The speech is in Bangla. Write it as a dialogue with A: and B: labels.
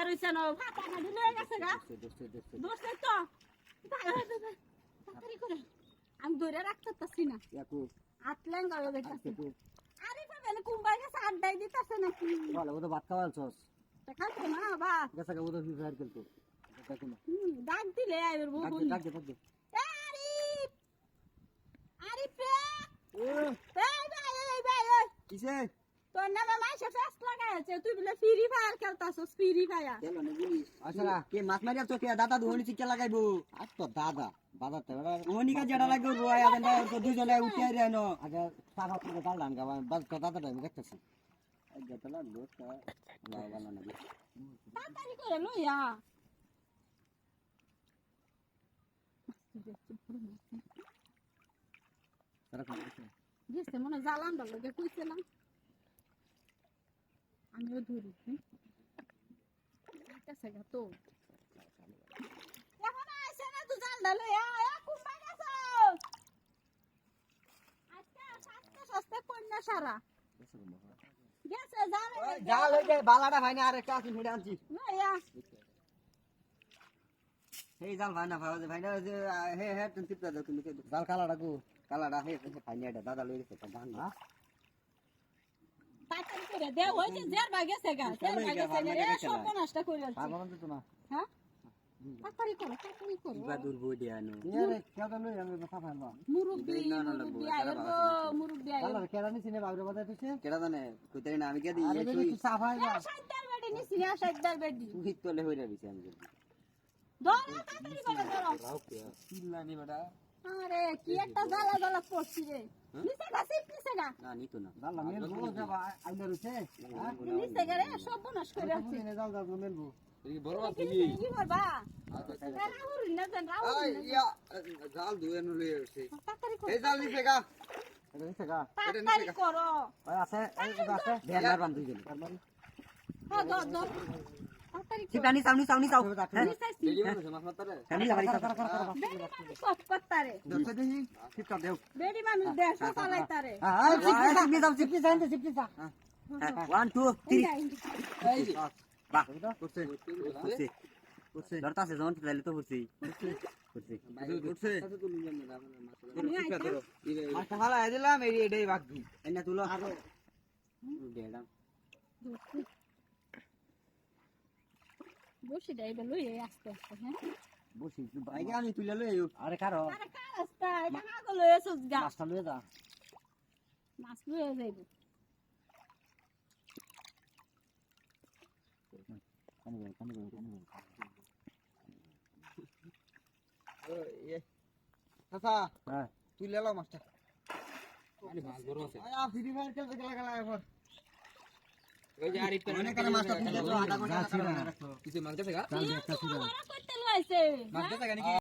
A: বয়া রইছে না ফাটা না দিলে গেছে গা দোস্ত তো তাড়াতাড়ি করে আমি ধরে রাখতেছি না আটলেন গাবে দেখতেছি আরে বাবা কুম্বাই গেছে আড্ডাই দিতেছে নাকি
B: বলে ও তো ভাত খাওয়ালছস
A: তা খাচ্ছ না বা
B: গেছে ও তো ফ্রি ফায়ার খেলতো দেখো না
A: ডাক দিলে আইবার বউ
B: ডাক দে
A: আরিফ আরিফ রে এই ভাই
B: কিসে
A: তোর নামে মাইসে ফেস লাগাইছে তুই বলে ফ্রি ফায়ার খেলতাছস ফ্রি ফায়ার
B: কেন না বলিস আসলে কে মাছ মারিয়া তো কে দাদা দুহনি চিকে লাগাইবো আর তো দাদা তো ওহনি কা যেটা লাগবে রোয়া আদেন তো দুইজনে উঠে আই রেনো আগে সারা করে গাললান গা বাস তো দাদা আমি দেখতেছি এই যেটা লাগলো তা লাগালা না
A: তাড়াতাড়ি করে লইয়া
B: সারা করে
A: গেছে মনে জ্বালান দাও লগে কইছিলাম আমিও ধরি আইতাছে গা তো এখন আইছে না তুই জাল ডালে কুম্বাই গেছ আজকে সস্তা কন্যা সারা গেছে জাল
B: জাল হই যায় বালাটা ভাই না আর একটা আছে ফেড়ে আনছি
A: লইয়া
B: এই জাল ভাই না ভাই না হে হে তুমি টিপটা দাও তুমি জাল কালাটা হে ভাই না দাদা লই গেছে জান না
A: তাড়াতাড়ি করে দে ওই যে জের গেছে গা জের গেছে রে সব নষ্ট করে আছে
B: পাগল তো না
A: হ্যাঁ তাড়াতাড়ি করো
B: ইবা দূর বই দিয়ানো আরে কেডা লই আমি কথা ভাইবা
A: মুরব্বি আইবো মুরব্বি আইবো
B: কালার কেডা নি সিনে বাবরে বাদা তুই কেডা জানে কইতাই না আমি কে দিই আরে তুই সাফাই না
A: সাইদার বেডি নি সিনে সাইদার বেডি
B: তুই তোলে হইরা দিছি আমি
A: ধরো তাড়াতাড়ি করে ধরো
B: রাও কে চিল্লানি বেটা
A: আরে কি একটা জ্বালা পড়ছি রে নিচে গা নিচে গা
B: না নিতো না দাল্লা মেল গো যাবা আইলা রইছে
A: নিচে গা রে সব নষ্ট করে আছে
B: এনে যাও যাও মেলবো এই বড় আছে
A: কি করবা রাহুল না জান রাহুল
B: আই ইয়া জাল দুয়ে নো লই আসছে
A: তাড়াতাড়ি করো
B: এই জাল নিছে গা এটা নিছে গা
A: তাড়াতাড়ি করো
B: ওই আছে এই আছে ভেলার বান্ধ দুইজন
A: হ্যাঁ ধর তাড়াতাড়ি করো
B: চিটানি সাউনি সাউনি সাউ
A: নিচে সি
B: কানি লাগাই কর
A: বেডি মানুষ কত করতারে
B: দেখতে দেখি চিপটা দেও
A: বেডি মানুষ দেশ চালাইতারে
B: হ্যাঁ চিপনি দাও চিপনি যাইতে চিপনি যা 1 2 3 এই বাহ করছে ধরতাছে যখন চাইলে তো করছি করছে মাছটা ফালাই দিলাম এই এটাই বাকি এনে তুলো আরো দেড়াম
A: বসে যাই বলো এই আস্তে আস্তে হ্যাঁ
B: বসি বাইকে আমি তুলে লই আরে কারো
A: আরে কার রাস্তা এটা হাগল হয়েছস গা
B: মাছটা লয়ে যা
A: মাছ লয়ে যাইব
B: কানি চাচা হ্যাঁ তুই লেলো মাছটা আরে মাছ বড় আছে আ ফ্রি ফায়ার খেলতে গেলা এখন ওই যে আরিফ করে অনেক মাছটা তুই তো আধা ঘন্টা রাখলো কিছু মাছ গেছে গা
A: করতে লইছে
B: মাছ গেছে নাকি